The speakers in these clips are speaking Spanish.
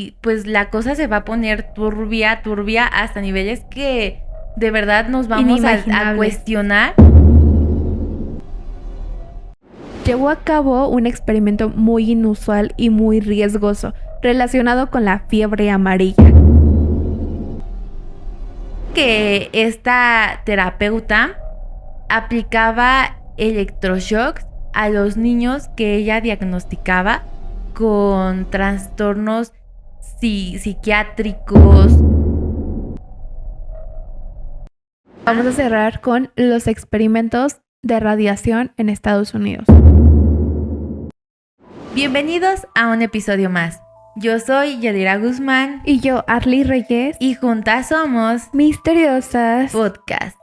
y pues la cosa se va a poner turbia hasta niveles que de verdad nos vamos a cuestionar. Llevó a cabo un experimento muy inusual y muy riesgoso relacionado con la fiebre amarilla. Que esta terapeuta aplicaba electroshocks a los niños que ella diagnosticaba con trastornos psiquiátricos. Vamos a cerrar con los experimentos de radiación en Estados Unidos. Bienvenidos a un episodio más. Yo soy Yadira Guzmán. Y yo, Arly Reyes. Y juntas somos Misteriosas Podcast.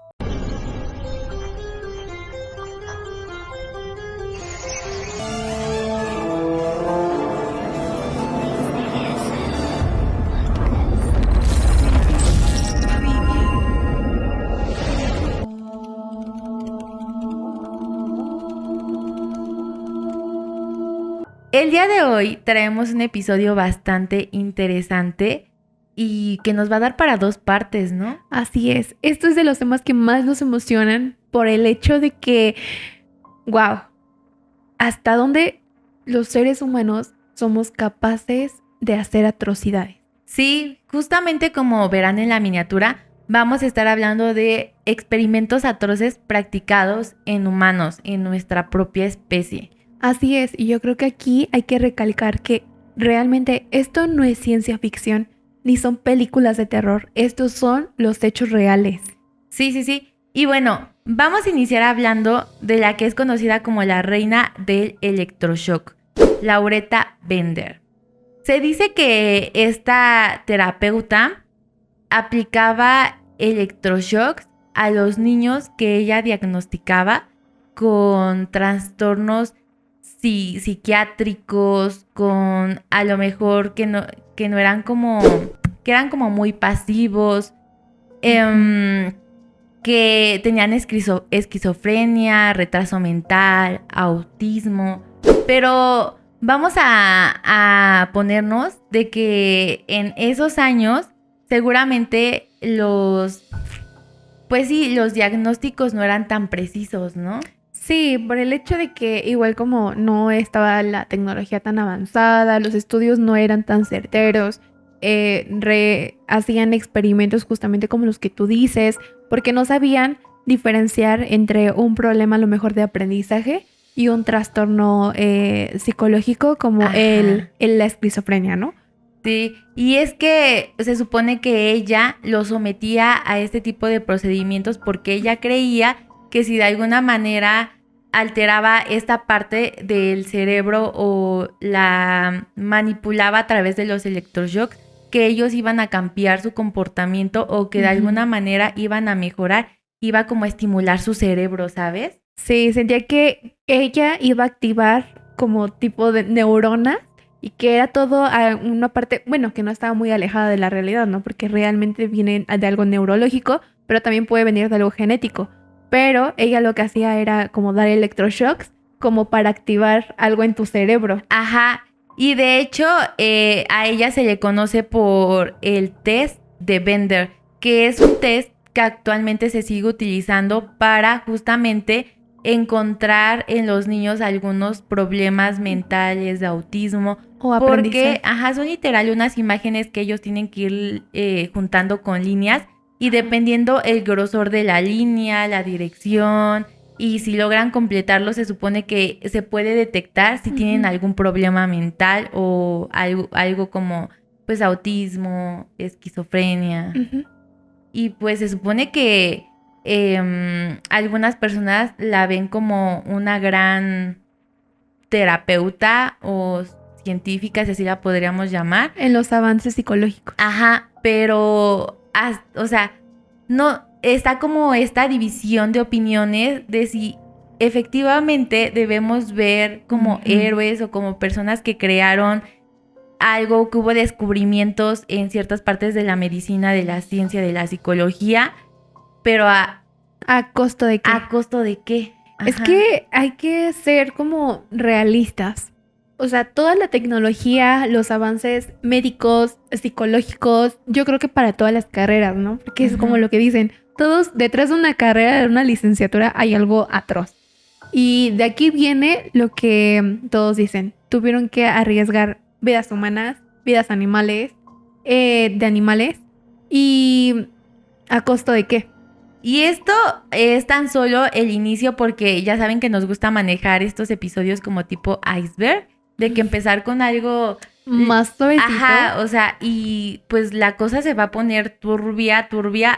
El día de hoy traemos un episodio bastante interesante y que nos va a dar para 2 partes, ¿no? Así es. Esto es de los temas que más nos emocionan por el hecho de que, wow, hasta dónde los seres humanos somos capaces de hacer atrocidades. Sí, justamente como verán en la miniatura, vamos a estar hablando de experimentos atroces practicados en humanos, en nuestra propia especie. Así es, y yo creo que aquí hay que recalcar que realmente esto no es ciencia ficción, ni son películas de terror, estos son los hechos reales. Sí. Y bueno, vamos a iniciar hablando de la que es conocida como la reina del electroshock, Lauretta Bender. Se dice que esta terapeuta aplicaba electroshocks a los niños que ella diagnosticaba con trastornos psiquiátricos, con a lo mejor que no eran como, que eran como muy pasivos, que tenían esquizofrenia, retraso mental, autismo, pero vamos a ponernos de que en esos años seguramente los diagnósticos no eran tan precisos, ¿no? Sí, por el hecho de que igual como no estaba la tecnología tan avanzada, los estudios no eran tan certeros, hacían experimentos justamente como los que tú dices, porque no sabían diferenciar entre un problema a lo mejor de aprendizaje y un trastorno psicológico como la esquizofrenia, ¿no? Sí, y es que se supone que ella lo sometía a este tipo de procedimientos porque ella creía que si de alguna manera alteraba esta parte del cerebro o la manipulaba a través de los electroshocks, que ellos iban a cambiar su comportamiento o que de alguna manera iban a mejorar, iba como a estimular su cerebro, ¿sabes? Sí, sentía que ella iba a activar como tipo de neuronas y que era todo a una parte, bueno, que no estaba muy alejada de la realidad, ¿no? Porque realmente viene de algo neurológico, pero también puede venir de algo genético. Pero ella lo que hacía era como dar electroshocks como para activar algo en tu cerebro. Ajá, y de hecho a ella se le conoce por el test de Bender, que es un test que actualmente se sigue utilizando para justamente encontrar en los niños algunos problemas mentales de autismo. O aprendizaje. Porque, son literal unas imágenes que ellos tienen que ir juntando con líneas. Y dependiendo el grosor de la línea, la dirección y si logran completarlo, se supone que se puede detectar si tienen algún problema mental o algo como pues autismo, esquizofrenia. Y pues se supone que algunas personas la ven como una gran terapeuta o científica, si así la podríamos llamar. En los avances psicológicos. Ajá, pero o sea, no está como esta división de opiniones de si efectivamente debemos ver como héroes o como personas que crearon algo, que hubo descubrimientos en ciertas partes de la medicina, de la ciencia, de la psicología, pero ¿a costo de qué? ¿A costo de qué? Es que hay que ser como realistas. O sea, toda la tecnología, los avances médicos, psicológicos, yo creo que para todas las carreras, ¿no? Porque es como lo que dicen, todos detrás de una carrera, de una licenciatura, hay algo atroz. Y de aquí viene lo que todos dicen. Tuvieron que arriesgar vidas humanas, vidas animales, de animales. ¿Y a costo de qué? Y esto es tan solo el inicio porque ya saben que nos gusta manejar estos episodios como tipo iceberg, de que empezar con algo más suavecito. Ajá, o sea, y pues la cosa se va a poner turbia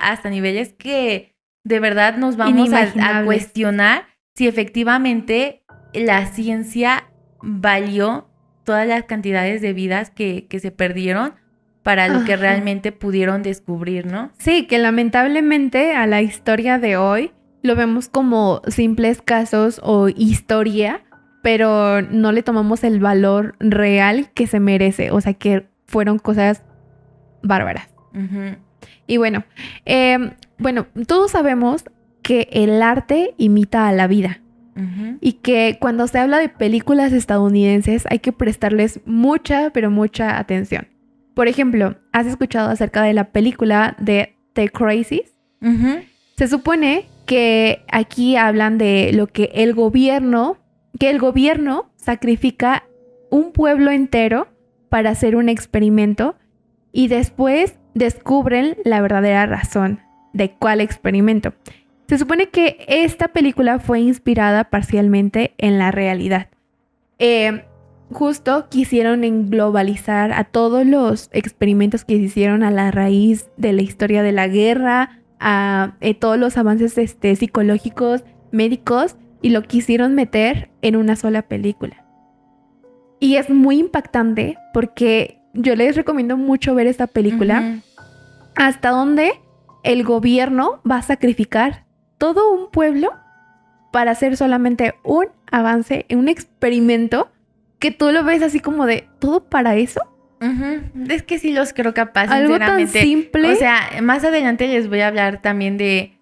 hasta niveles que de verdad nos vamos a cuestionar si efectivamente la ciencia valió todas las cantidades de vidas que se perdieron para lo que realmente pudieron descubrir, ¿no? Sí, que lamentablemente a la historia de hoy lo vemos como simples casos o historia, pero no le tomamos el valor real que se merece. O sea, que fueron cosas bárbaras. Uh-huh. Y bueno, todos sabemos que el arte imita a la vida. Uh-huh. Y que cuando se habla de películas estadounidenses hay que prestarles mucha, pero mucha atención. Por ejemplo, ¿has escuchado acerca de la película de The Crazies? Uh-huh. Se supone que aquí hablan de lo que el gobierno sacrifica un pueblo entero para hacer un experimento y después descubren la verdadera razón de cuál experimento. Se supone que esta película fue inspirada parcialmente en la realidad. Justo quisieron englobalizar a todos los experimentos que se hicieron a la raíz de la historia de la guerra, a todos los avances psicológicos, médicos, y lo quisieron meter en una sola película. Y es muy impactante porque yo les recomiendo mucho ver esta película. Uh-huh. Hasta donde el gobierno va a sacrificar todo un pueblo para hacer solamente un avance, un experimento que tú lo ves así como de, ¿todo para eso? Uh-huh. Es que sí los creo capaces, algo sinceramente. Tan simple. O sea, más adelante les voy a hablar también de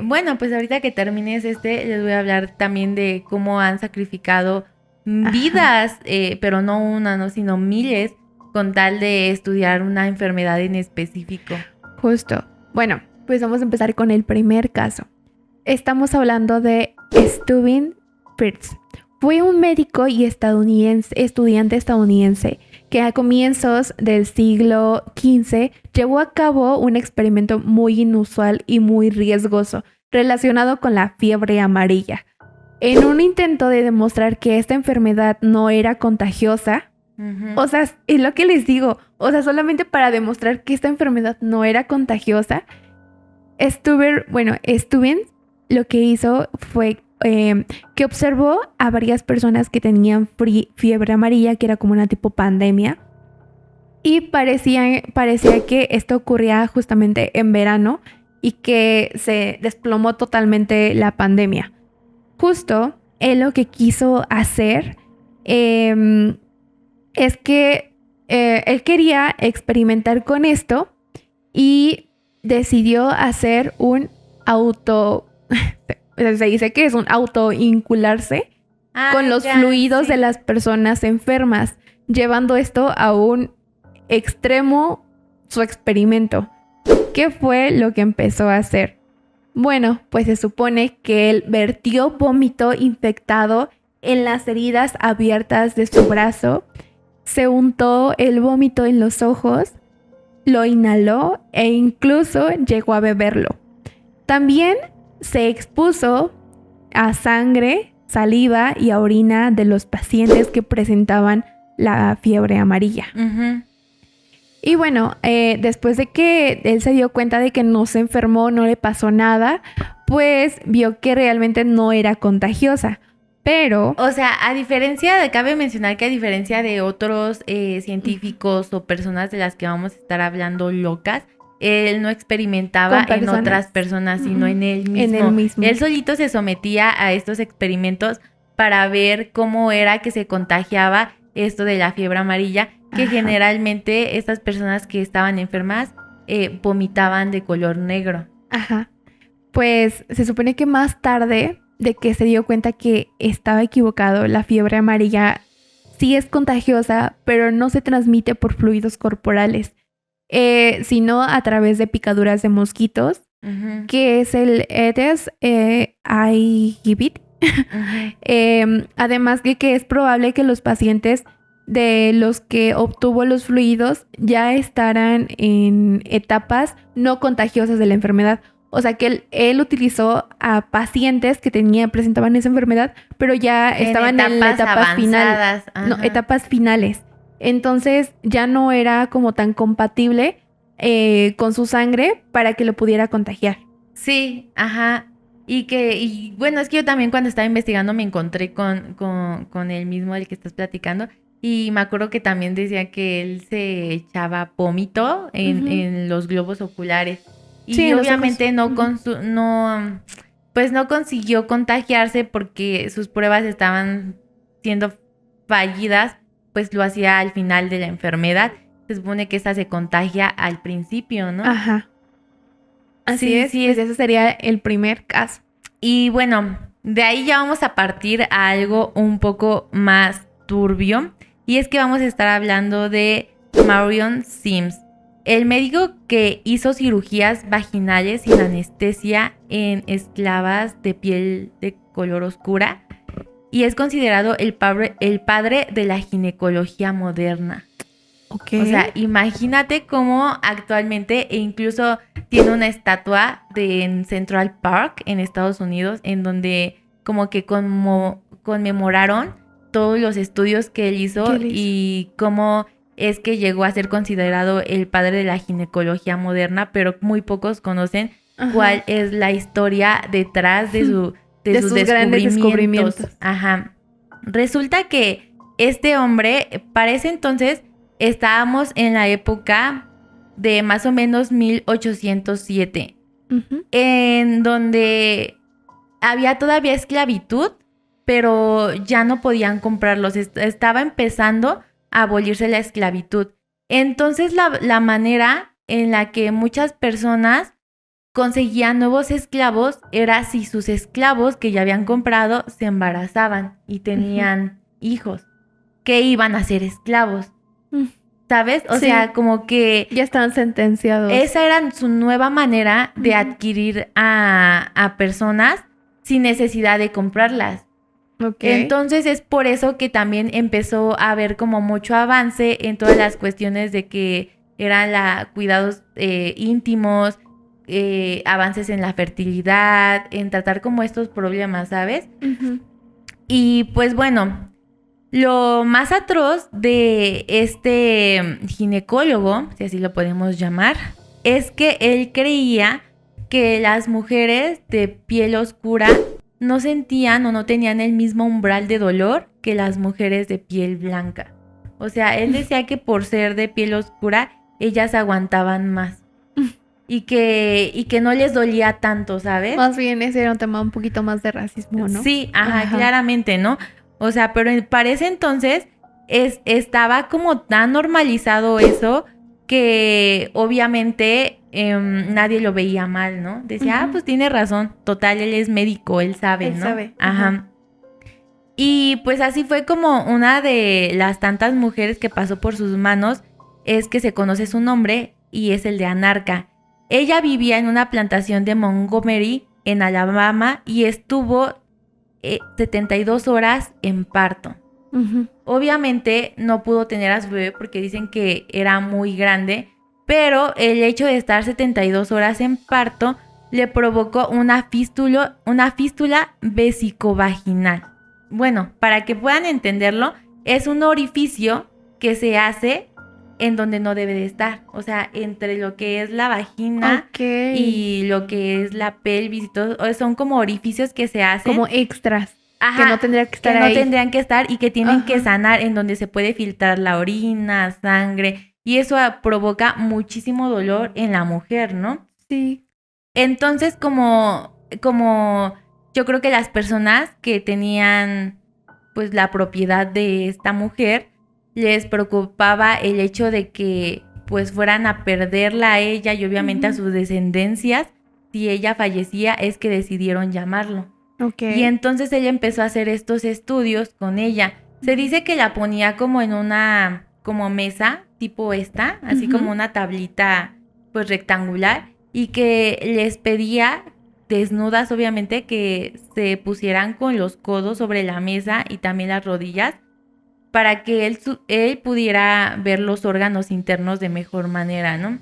bueno, pues ahorita que termines les voy a hablar también de cómo han sacrificado vidas, pero no una, no, sino miles, con tal de estudiar una enfermedad en específico. Justo. Bueno, pues vamos a empezar con el primer caso. Estamos hablando de Steuben Pearce. Fue un médico y estudiante estadounidense que a comienzos del siglo XV llevó a cabo un experimento muy inusual y muy riesgoso relacionado con la fiebre amarilla. En un intento de demostrar que esta enfermedad no era contagiosa, uh-huh. O sea, es lo que les digo, o sea, solamente para demostrar que esta enfermedad no era contagiosa, Steuben lo que hizo fue que observó a varias personas que tenían fiebre amarilla, que era como una tipo pandemia, y parecía que esto ocurría justamente en verano y que se desplomó totalmente la pandemia. Justo él lo que quiso hacer es que él quería experimentar con esto y decidió hacer un se dice que es un autoincularse con los fluidos de las personas enfermas, llevando esto a un extremo su experimento. ¿Qué fue lo que empezó a hacer? Bueno, pues se supone que él vertió vómito infectado en las heridas abiertas de su brazo, se untó el vómito en los ojos, lo inhaló e incluso llegó a beberlo. También se expuso a sangre, saliva y a orina de los pacientes que presentaban la fiebre amarilla. Uh-huh. Y bueno, después de que él se dio cuenta de que no se enfermó, no le pasó nada, pues vio que realmente no era contagiosa. Pero, o sea, cabe mencionar que a diferencia de otros científicos o personas de las que vamos a estar hablando locas, él no experimentaba en otras personas, sino en él mismo. Él solito se sometía a estos experimentos para ver cómo era que se contagiaba esto de la fiebre amarilla, que generalmente estas personas que estaban enfermas vomitaban de color negro. Ajá. Pues se supone que más tarde de que se dio cuenta que estaba equivocado, la fiebre amarilla sí es contagiosa, pero no se transmite por fluidos corporales, sino a través de picaduras de mosquitos, Ujú, que es el Aedes aegypti. Además de que es probable que los pacientes de los que obtuvo los fluidos ya estarán en etapas no contagiosas de la enfermedad. O sea que él utilizó a pacientes que presentaban esa enfermedad, pero ya estaban en la etapa final. avanzadas. No, Ajá. etapas finales. Entonces ya no era como tan compatible con su sangre para que lo pudiera contagiar. Sí, ajá. Y bueno, es que yo también cuando estaba investigando me encontré con el mismo del que estás platicando. Y me acuerdo que también decía que él se echaba vómito Ujú. en los globos oculares. Sí, Y en los ojos. obviamente Ujú. pues no consiguió contagiarse porque sus pruebas estaban siendo fallidas, pues lo hacía al final de la enfermedad. Se supone que esta se contagia al principio, ¿no? Ajá. Así Sí, es, sí, pues ese sería el primer caso. y bueno, de ahí ya vamos a partir a algo un poco más turbio. Y es que vamos a estar hablando de Marion Sims, el médico que hizo cirugías vaginales sin anestesia en esclavas de piel de color oscura. Y es considerado el padre de la ginecología moderna. Ok. O sea, imagínate cómo actualmente, e incluso tiene una estatua en Central Park, en Estados Unidos, en donde como que conmemoraron todos los estudios que él hizo ¿Qué le hizo? y cómo es que llegó a ser considerado el padre de la ginecología moderna, pero muy pocos conocen cuál Ajá. es la historia detrás de De sus sus grandes descubrimientos. descubrimientos. Ajá. Resulta que este hombre, para ese entonces, estábamos en la época de más o menos 1807, Ujú. en donde había todavía esclavitud, pero ya no podían comprarlos. Estaba empezando a abolirse la esclavitud. Entonces la manera en la que muchas personas conseguían nuevos esclavos era si sus esclavos que ya habían comprado se embarazaban y Ujú. tenían hijos, que iban a ser esclavos. Mm. ¿Sabes? O Sí, sea, como que ya estaban sentenciados. esa era su nueva manera de Ujú. adquirir a personas sin necesidad de comprarlas. Ok. Entonces es por eso que también empezó a haber como mucho avance en todas las cuestiones de que eran cuidados íntimos, avances en la fertilidad, en tratar como estos problemas, ¿sabes? Ujú. Y pues bueno, lo más atroz de este ginecólogo, si así lo podemos llamar, es que él creía que las mujeres de piel oscura no sentían o no tenían el mismo umbral de dolor que las mujeres de piel blanca. O sea, él decía que por ser de piel oscura, ellas aguantaban más y que no les dolía tanto, ¿sabes? Más bien ese era un tema un poquito más de racismo, ¿no? Sí, ajá, Ajá. claramente, ¿no? O sea, pero para ese entonces estaba como tan normalizado eso que obviamente nadie lo veía mal, ¿no? Decía, Ujú. pues tiene razón, total, él es médico, él sabe, Él ¿no? sabe. Ajá. Y pues así fue como una de las tantas mujeres que pasó por sus manos, es que se conoce su nombre y es el de Anarca. Ella vivía en una plantación de Montgomery, en Alabama, y estuvo 72 horas en parto. Ujú. Obviamente no pudo tener a su bebé porque dicen que era muy grande, pero el hecho de estar 72 horas en parto le provocó una fístula vesicovaginal. Bueno, para que puedan entenderlo, es un orificio que se hace en donde no debe de estar. O sea, entre lo que es la vagina Ok. y lo que es la pelvis y todo, son como orificios que se hacen. Como extras. Que Ajá, no tendría que que estar no ahí. tendrían que estar y que tienen que Ajá. sanar, en donde se puede filtrar la orina, sangre, y eso provoca muchísimo dolor en la mujer, ¿no? Sí. Entonces, como yo creo que las personas que tenían pues la propiedad de esta mujer, les preocupaba el hecho de que pues fueran a perderla a ella y obviamente a Ujú. sus descendencias. Si ella fallecía, es que decidieron llamarlo. Ok. Y entonces ella empezó a hacer estos estudios con ella. Se dice que la ponía como en una como mesa, tipo esta, así Ujú. como una tablita pues rectangular, y que les pedía, desnudas obviamente, que se pusieran con los codos sobre la mesa y también las rodillas para que él pudiera ver los órganos internos de mejor manera, ¿no?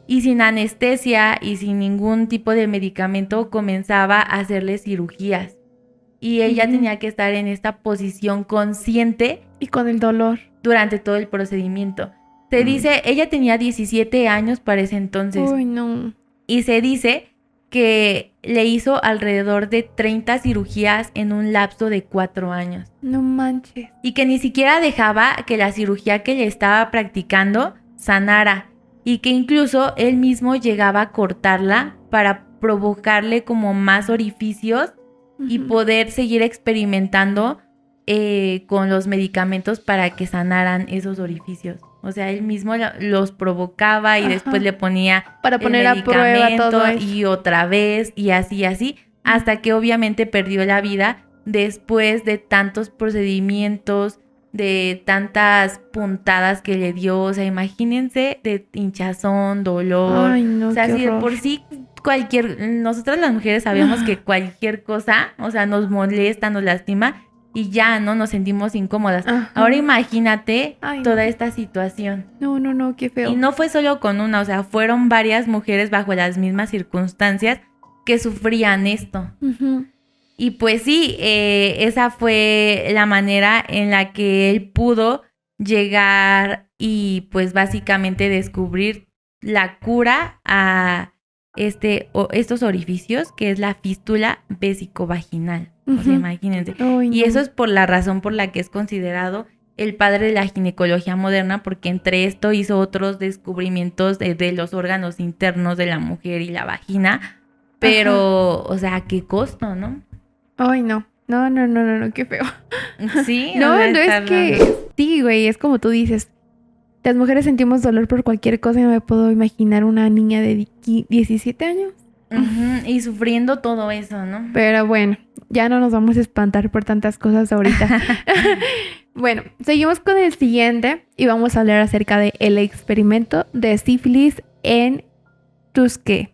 Y sin anestesia y sin ningún tipo de medicamento comenzaba a hacerle cirugías. Y ella Ujú. tenía que estar en esta posición consciente Y con el dolor. durante todo el procedimiento. Se dice, ella tenía 17 años para ese entonces. Uy, no. Y se dice que le hizo alrededor de 30 cirugías en un lapso de 4 años. No manches. Y que ni siquiera dejaba que la cirugía que le estaba practicando sanara. Y que incluso él mismo llegaba a cortarla para provocarle como más orificios y Ujú. poder seguir experimentando con los medicamentos para que sanaran esos orificios. O sea, él mismo los provocaba y Ajá. después le ponía Para el poner a prueba todo medicamento eso. y otra vez y así, hasta que obviamente perdió la vida después de tantos procedimientos, de tantas puntadas que le dio. O sea, imagínense de hinchazón, dolor. Ay, no, O sea, qué si de horror. por sí nosotras las mujeres sabemos que cualquier cosa, o sea, nos molesta, nos lastima y ya, ¿no? Nos sentimos incómodas. Ajá. Ahora imagínate Ay, toda no. esta situación. No, qué feo. Y no fue solo con una, o sea, fueron varias mujeres bajo las mismas circunstancias que sufrían esto. Ujú. Y pues sí, esa fue la manera en la que él pudo llegar y pues básicamente descubrir la cura a estos orificios, que es la fístula vésico-vaginal. O sea, Ujú. imagínense. Ay, Y no. eso es por la razón por la que es considerado el padre de la ginecología moderna, porque entre esto hizo otros descubrimientos de los órganos internos de la mujer y la vagina. Pero, o sea, ¿a qué costo, no? Ay, no. No, qué feo. Sí, o No, sea, no está es que. raro. Sí, güey, es como tú dices. Las mujeres sentimos dolor por cualquier cosa y no me puedo imaginar una niña de 17 años. Ujú, y sufriendo todo eso, ¿no? Pero bueno, ya no nos vamos a espantar por tantas cosas ahorita. Bueno, seguimos con el siguiente y vamos a hablar acerca del experimento de sífilis en Tuskegee.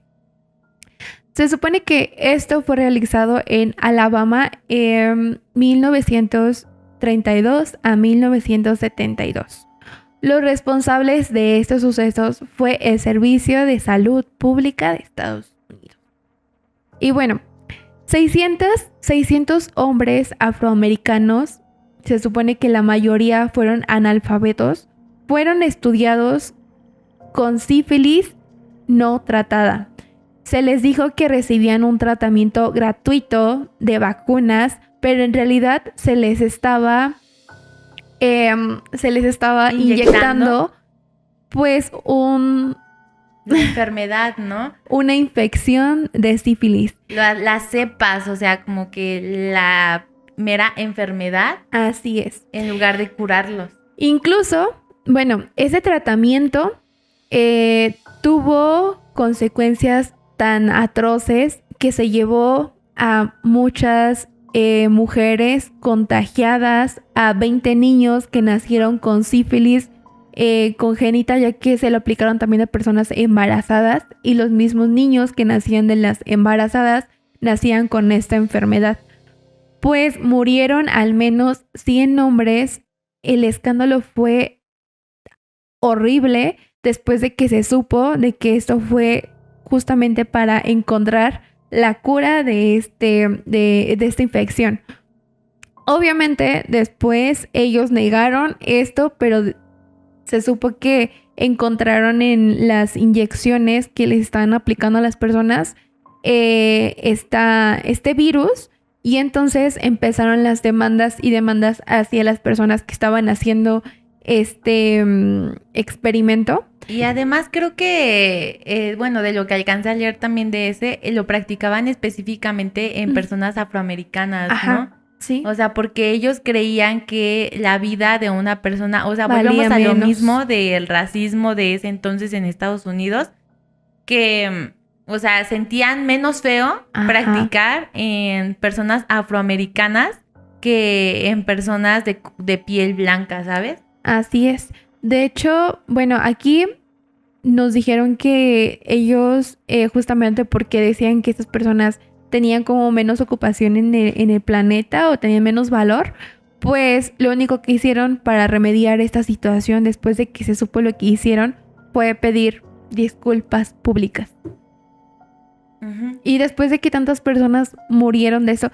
Se supone que esto fue realizado en Alabama en 1932 a 1972. Los responsables de estos sucesos fue el Servicio de Salud Pública de Estados Unidos. Y bueno, 600 hombres afroamericanos, se supone que la mayoría fueron analfabetos, fueron estudiados con sífilis no tratada. Se les dijo que recibían un tratamiento gratuito de vacunas, pero en realidad se les estaba inyectando pues La enfermedad, ¿no? una infección de sífilis. Las cepas, o sea, como que la mera enfermedad Así es. en lugar de curarlos. Incluso, bueno, ese tratamiento tuvo consecuencias tan atroces que se llevó a muchas mujeres contagiadas, a 20 niños que nacieron con sífilis congénita, ya que se lo aplicaron también a personas embarazadas, y los mismos niños que nacían de las embarazadas nacían con esta enfermedad. Pues murieron al menos 100 hombres. El escándalo fue horrible después de que se supo de que esto fue justamente para encontrar la cura de esta infección. Obviamente después ellos negaron esto, pero se supo que encontraron en las inyecciones que les estaban aplicando a las personas este virus, y entonces empezaron las demandas hacia las personas que estaban haciendo este experimento. Y además creo que, bueno, de lo que alcancé a leer también de ese, lo practicaban específicamente en personas afroamericanas, Ajá, ¿no? sí. O sea, porque ellos creían que la vida de una persona, o sea, Valía volvemos a lo menos. mismo del racismo de ese entonces en Estados Unidos, que, o sea, sentían menos feo Ajá. practicar en personas afroamericanas que en personas de piel blanca, ¿sabes? Así es. De hecho, bueno, aquí nos dijeron que ellos, justamente porque decían que estas personas tenían como menos ocupación en el planeta o tenían menos valor, pues lo único que hicieron para remediar esta situación después de que se supo lo que hicieron fue pedir disculpas públicas. Ujú. Y después de que tantas personas murieron de eso,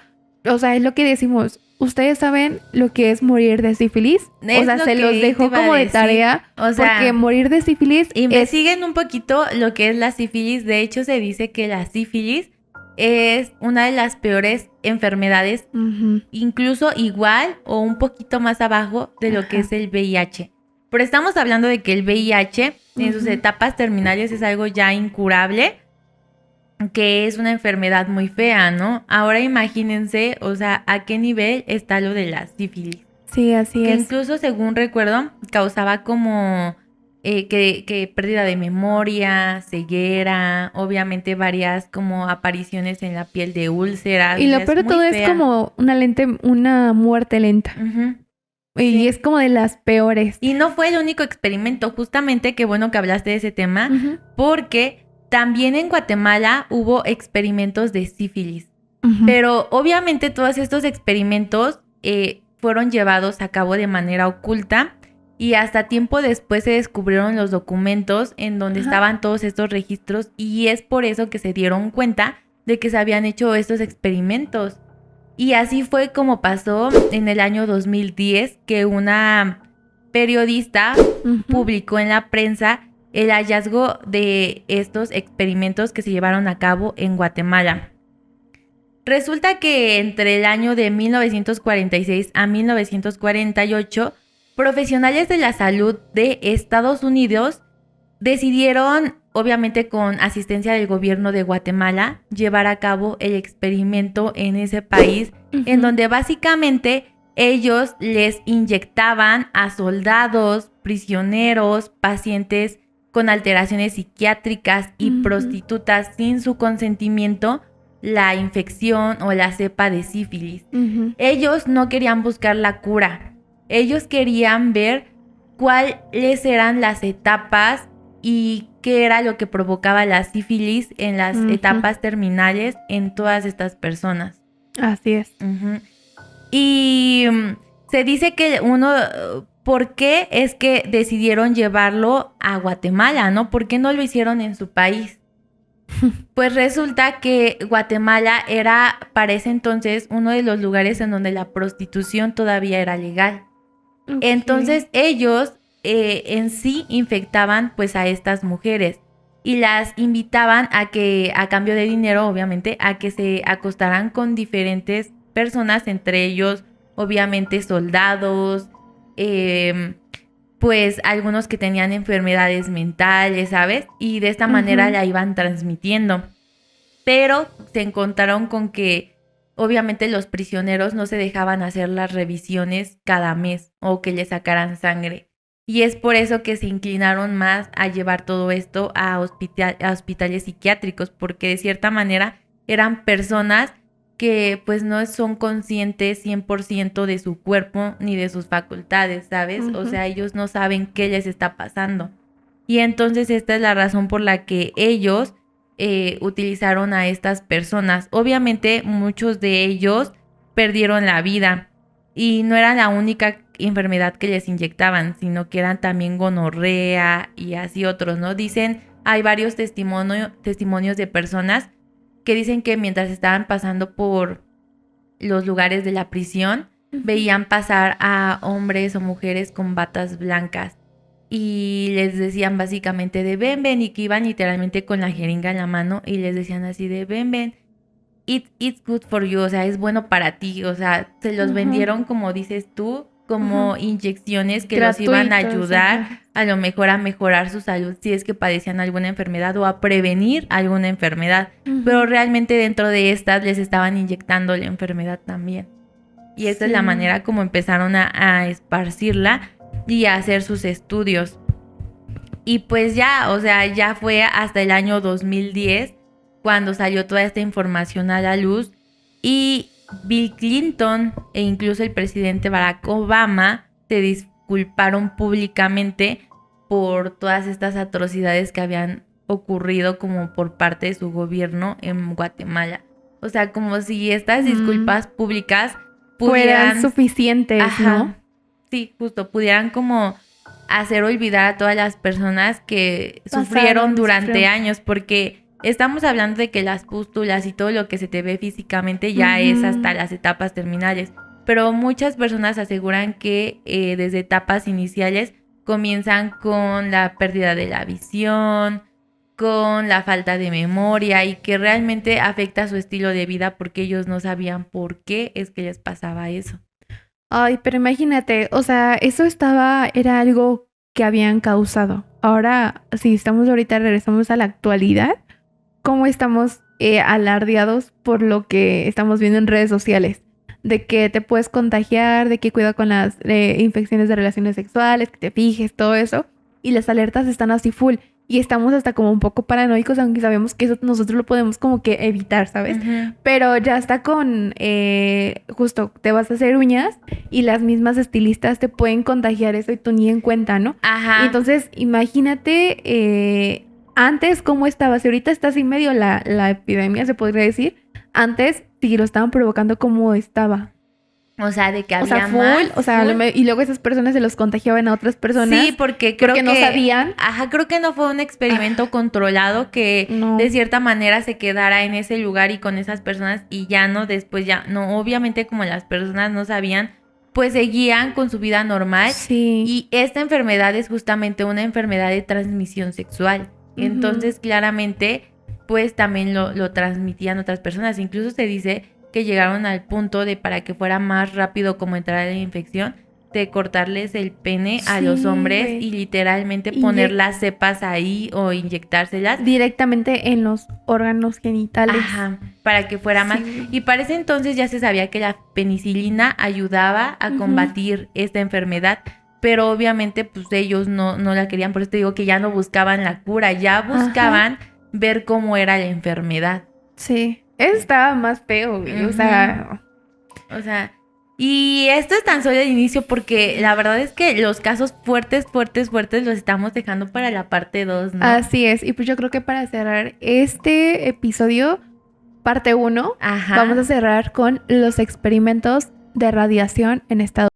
o sea, es lo que decimos, ¿ustedes saben lo que es morir de sífilis? Es O sea, lo se que los te dejo iba a como de decir. tarea, O sea, porque morir de sífilis es... investiguen un poquito lo que es la sífilis. De hecho, se dice que la sífilis es una de las peores enfermedades, Ujú. incluso igual o un poquito más abajo de lo que Ajá. es el VIH. Pero estamos hablando de que el VIH en sus Ujú. etapas terminales es algo ya incurable, que es una enfermedad muy fea, ¿no? Ahora imagínense, o sea, a qué nivel está lo de la sífilis. Sí, así Que es. incluso, según recuerdo, causaba como que pérdida de memoria, ceguera, obviamente varias como apariciones en la piel de úlceras. Y O sea, lo es peor de muy todo es fea. como una muerte lenta. Ujú. Y Sí. es como de las peores. Y no fue el único experimento, justamente qué bueno que hablaste de ese tema, Ujú. porque también en Guatemala hubo experimentos de sífilis. Ujú. Pero obviamente todos estos experimentos fueron llevados a cabo de manera oculta y hasta tiempo después se descubrieron los documentos en donde Ajá. estaban todos estos registros y es por eso que se dieron cuenta de que se habían hecho estos experimentos. Y así fue como pasó en el año 2010 que una periodista Ujú. publicó en la prensa el hallazgo de estos experimentos que se llevaron a cabo en Guatemala. Resulta que entre el año de 1946 a 1948, profesionales de la salud de Estados Unidos decidieron, obviamente con asistencia del gobierno de Guatemala, llevar a cabo el experimento en ese país, en Ujú. donde básicamente ellos les inyectaban a soldados, prisioneros, pacientes con alteraciones psiquiátricas y Ujú. prostitutas sin su consentimiento la infección o la cepa de sífilis. Ujú. Ellos no querían buscar la cura. Ellos querían ver cuáles eran las etapas y qué era lo que provocaba la sífilis en las Ujú. etapas terminales en todas estas personas. Así es. Ujú. Y se dice que ¿por qué es que decidieron llevarlo a Guatemala, no? ¿Por qué no lo hicieron en su país? Pues resulta que Guatemala era para ese entonces uno de los lugares en donde la prostitución todavía era legal. Ok. Entonces ellos en sí infectaban pues a estas mujeres y las invitaban a que, a cambio de dinero obviamente, a que se acostaran con diferentes personas, entre ellos obviamente soldados, pues algunos que tenían enfermedades mentales, ¿sabes? Y de esta manera Ujú. la iban transmitiendo. Pero se encontraron con que obviamente los prisioneros no se dejaban hacer las revisiones cada mes o que le sacaran sangre. Y es por eso que se inclinaron más a llevar todo esto a hospitales psiquiátricos, porque de cierta manera eran personas que pues no son conscientes 100% de su cuerpo ni de sus facultades, ¿sabes? O Ujú. sea, ellos no saben qué les está pasando. Y entonces esta es la razón por la que ellos utilizaron a estas personas. Obviamente muchos de ellos perdieron la vida y no era la única enfermedad que les inyectaban, sino que eran también gonorrea y así otros, ¿no? Dicen, hay varios testimonios de personas que dicen que mientras estaban pasando por los lugares de la prisión, Ujú. veían pasar a hombres o mujeres con batas blancas y les decían básicamente de ven, y que iban literalmente con la jeringa en la mano y les decían así de ven, it's good for you, o sea, es bueno para ti, o sea, se los Ujú. vendieron como dices tú, como Ujú. inyecciones que los iban a Gratuitos, ayudar ajá. a lo mejor a mejorar su salud si es que padecían alguna enfermedad o a prevenir alguna enfermedad, Ujú. pero realmente dentro de estas les estaban inyectando la enfermedad también. Y esta es la Sí. manera como empezaron a esparcirla y a hacer sus estudios. Y pues ya, o sea, ya fue hasta el año 2010 cuando salió toda esta información a la luz y Bill Clinton e incluso el presidente Barack Obama se disculparon públicamente por todas estas atrocidades que habían ocurrido como por parte de su gobierno en Guatemala. O sea, como si estas disculpas públicas fueran suficientes, ajá, ¿no? Sí, justo, pudieran como hacer olvidar a todas las personas que sufrieron durante años, porque estamos hablando de que las pústulas y todo lo que se te ve físicamente ya es hasta las etapas terminales, pero muchas personas aseguran que desde etapas iniciales comienzan con la pérdida de la visión, con la falta de memoria y que realmente afecta su estilo de vida porque ellos no sabían por qué es que les pasaba eso. Ay, pero imagínate, o sea, era algo que habían causado. Ahora, si regresamos a la actualidad, ¿cómo estamos alardeados por lo que estamos viendo en redes sociales? De que te puedes contagiar, de que cuida con las infecciones de relaciones sexuales, que te fijes, todo eso. Y las alertas están así full. Y estamos hasta como un poco paranoicos, aunque sabemos que eso nosotros lo podemos como que evitar, ¿sabes? Pero ya está con, justo, te vas a hacer uñas y las mismas estilistas te pueden contagiar eso y tú ni en cuenta, ¿no? Ajá. Y entonces, imagínate antes cómo estaba. Si ahorita está así medio la epidemia, se podría decir. Antes, si lo estaban provocando, ¿cómo estaba? O sea, de que había full, más. O sea, y luego esas personas se los contagiaban a otras personas. Sí, porque creo que no sabían. Ajá, creo que no fue un experimento controlado que de cierta manera se quedara en ese lugar y con esas personas y ya no, después ya no. Obviamente como las personas no sabían, pues seguían con su vida normal. Sí. Y esta enfermedad es justamente una enfermedad de transmisión sexual. Entonces, claramente, pues también lo transmitían otras personas. Incluso se dice que llegaron al punto de, para que fuera más rápido como entrar a la infección, de cortarles el pene a los hombres y literalmente poner las cepas ahí o inyectárselas directamente en los órganos genitales. Ajá, para que fuera más. Y para ese entonces ya se sabía que la penicilina ayudaba a combatir esta enfermedad, pero obviamente pues ellos no la querían. Por eso te digo que ya no buscaban la cura, ya buscaban ver cómo era la enfermedad. Sí. Eso estaba más feo, güey. O sea, y esto es tan solo el inicio porque la verdad es que los casos fuertes los estamos dejando para la parte 2, ¿no? Así es. Y pues yo creo que para cerrar este episodio, parte 1, vamos a cerrar con los experimentos de radiación en Estados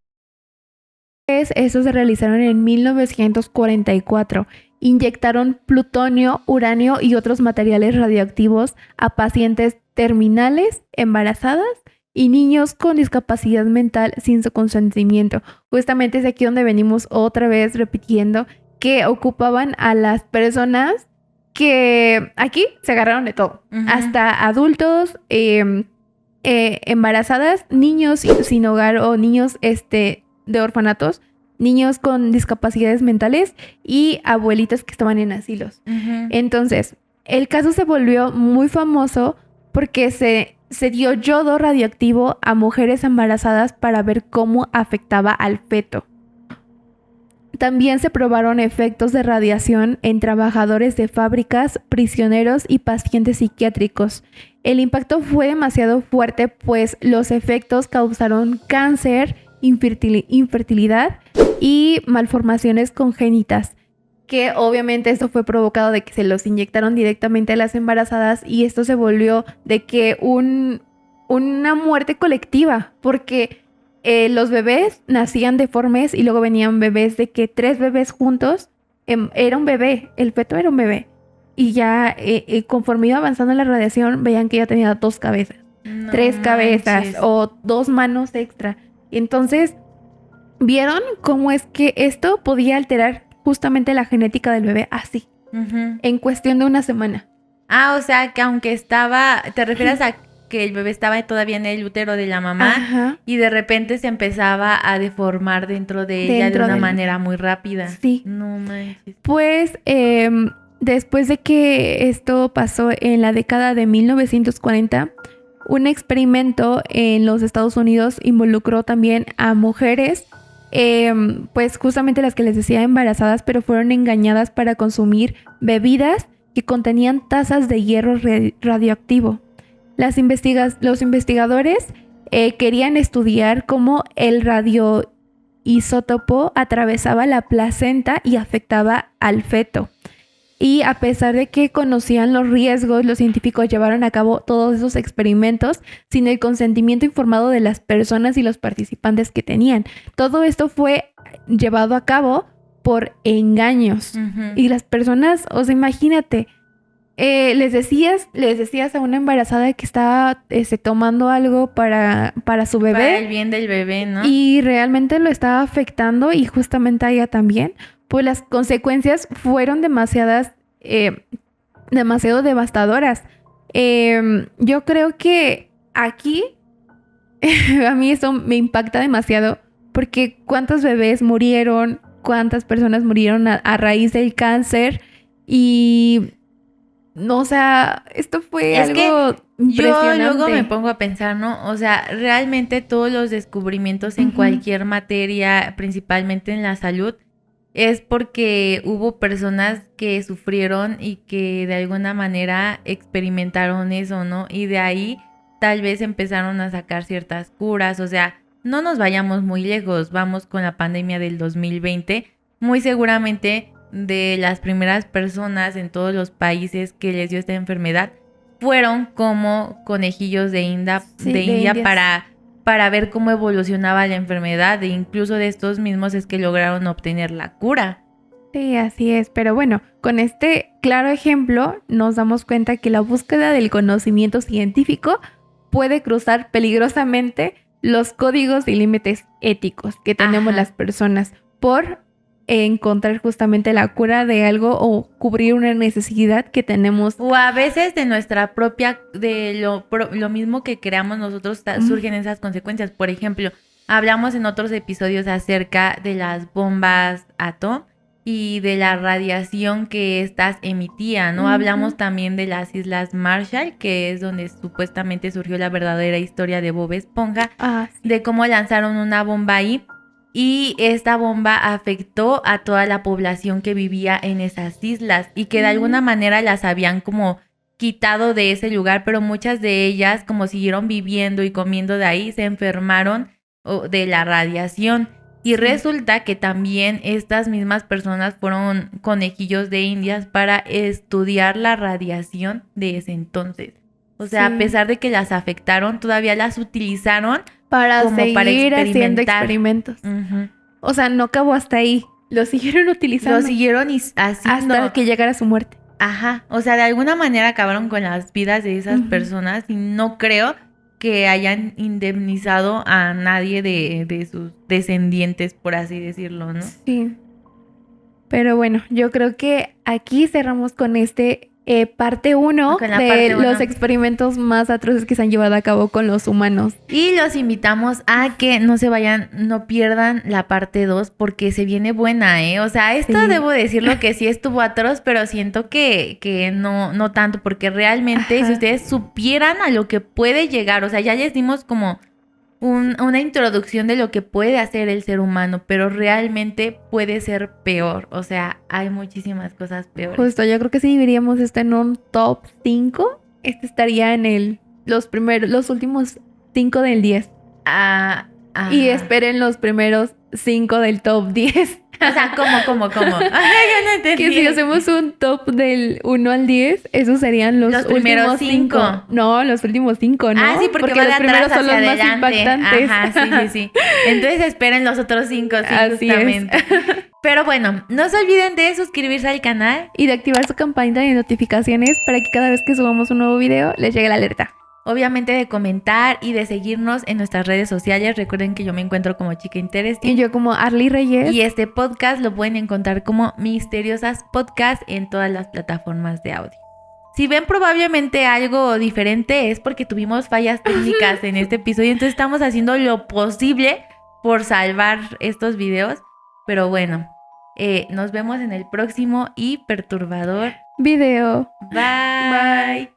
Unidos. Estos se realizaron en 1944. Inyectaron plutonio, uranio y otros materiales radioactivos a pacientes terminales, embarazadas y niños con discapacidad mental sin su consentimiento. Justamente es aquí donde venimos otra vez repitiendo que ocupaban a las personas que aquí se agarraron de todo, hasta adultos, embarazadas, niños sin hogar o niños de orfanatos, niños con discapacidades mentales y abuelitas que estaban en asilos. Entonces, el caso se volvió muy famoso porque se dio yodo radioactivo a mujeres embarazadas para ver cómo afectaba al feto. También se probaron efectos de radiación en trabajadores de fábricas, prisioneros y pacientes psiquiátricos. El impacto fue demasiado fuerte, pues los efectos causaron cáncer, infertilidad y malformaciones congénitas, que obviamente esto fue provocado de que se los inyectaron directamente a las embarazadas y esto se volvió de que una muerte colectiva, porque los bebés nacían deformes y luego venían bebés de que 3 bebés juntos, era un bebé, el feto era un bebé y ya conforme iba avanzando la radiación veían que ya tenía 2 cabezas, 3 cabezas o 2 manos extra. Entonces vieron cómo es que esto podía alterar justamente la genética del bebé así, en cuestión de una semana. O sea, que aunque te refieres a que el bebé estaba todavía en el útero de la mamá y de repente se empezaba a deformar dentro de ella de una manera muy rápida. Sí. No manches. Pues después de que esto pasó en la década de 1940, un experimento en los Estados Unidos involucró también a mujeres, pues justamente las que les decía embarazadas, pero fueron engañadas para consumir bebidas que contenían trazas de hierro radioactivo. Los investigadores querían estudiar cómo el radioisótopo atravesaba la placenta y afectaba al feto. Y a pesar de que conocían los riesgos, los científicos llevaron a cabo todos esos experimentos sin el consentimiento informado de las personas y los participantes que tenían. Todo esto fue llevado a cabo por engaños. Ujú. Y las personas, o sea, imagínate, les decías a una embarazada que estaba tomando algo para su bebé. Para el bien del bebé, ¿no? Y realmente lo estaba afectando y justamente a ella también. Pues las consecuencias fueron demasiado devastadoras. Yo creo que aquí a mí eso me impacta demasiado porque cuántos bebés murieron, cuántas personas murieron a raíz del cáncer y no, o sea, esto fue Es que algo yo impresionante. luego me pongo a pensar, ¿no? O sea, realmente todos los descubrimientos en Ujú. cualquier materia, principalmente en la salud, es porque hubo personas que sufrieron y que de alguna manera experimentaron eso, ¿no? Y de ahí tal vez empezaron a sacar ciertas curas, o sea, no nos vayamos muy lejos, vamos con la pandemia del 2020, muy seguramente de las primeras personas en todos los países que les dio esta enfermedad fueron como conejillos de India, Sí, de de India indias. para ver cómo evolucionaba la enfermedad e incluso de estos mismos es que lograron obtener la cura. Sí, así es. Pero bueno, con este claro ejemplo nos damos cuenta que la búsqueda del conocimiento científico puede cruzar peligrosamente los códigos y límites éticos que tenemos Ajá. las personas por encontrar justamente la cura de algo o cubrir una necesidad que tenemos. O a veces de nuestra propia, lo mismo que creamos nosotros, surgen esas consecuencias. Por ejemplo, hablamos en otros episodios acerca de las bombas atom y de la radiación que éstas emitían, ¿no? Ujú. Hablamos también de las Islas Marshall, que es donde supuestamente surgió la verdadera historia de Bob Esponja, Ah, sí. de cómo lanzaron una bomba ahí y esta bomba afectó a toda la población que vivía en esas islas y que de alguna manera las habían como quitado de ese lugar, pero muchas de ellas como siguieron viviendo y comiendo de ahí se enfermaron de la radiación. Y Sí. resulta que también estas mismas personas fueron conejillos de indias para estudiar la radiación de ese entonces. O sea, Sí. a pesar de que las afectaron, todavía las utilizaron Para como para seguir haciendo experimentar. experimentos. Ujú. O sea, no acabó hasta ahí. Lo siguieron utilizando Lo siguieron haciendo. hasta que llegara su muerte. Ajá. O sea, de alguna manera acabaron con las vidas de esas Ujú. personas y no creo que hayan indemnizado a nadie de sus descendientes, por así decirlo, ¿no? Sí. Pero bueno, yo creo que aquí cerramos con parte 1 Con la de parte uno. los experimentos más atroces que se han llevado a cabo con los humanos. Y los invitamos a que no se vayan, no pierdan la parte 2 porque se viene buena, ¿eh? O sea, esto Sí. debo decirlo que sí estuvo atroz, pero siento que no tanto, porque realmente Ajá. si ustedes supieran a lo que puede llegar, o sea, ya les dimos como una introducción de lo que puede hacer el ser humano, pero realmente puede ser peor. O sea, hay muchísimas cosas peores. Justo, yo creo que si dividiríamos esto en un top 5, este estaría en los últimos 5 del 10. Ah, Y ajá. esperen los primeros 5 del top 10. O sea, ¿cómo? Ay, yo no entendí. Que si hacemos un top del 1 al 10, esos serían los primeros últimos 5. 5. No, los últimos 5, ¿no? Ah, sí, porque va de los primeros atrás son los hacia más adelante. impactantes. Ajá, sí. Entonces esperen los otros 5, sí, Así justamente. es. Pero bueno, no se olviden de suscribirse al canal. Y de activar su campanita de notificaciones para que cada vez que subamos un nuevo video les llegue la alerta. Obviamente de comentar y de seguirnos en nuestras redes sociales. Recuerden que yo me encuentro como Chica Interesting. Y yo como Arly Reyes. Y este podcast lo pueden encontrar como Misteriosas Podcast en todas las plataformas de audio. Si ven probablemente algo diferente es porque tuvimos fallas técnicas en este episodio. Entonces estamos haciendo lo posible por salvar estos videos. Pero bueno, nos vemos en el próximo y perturbador video. Bye.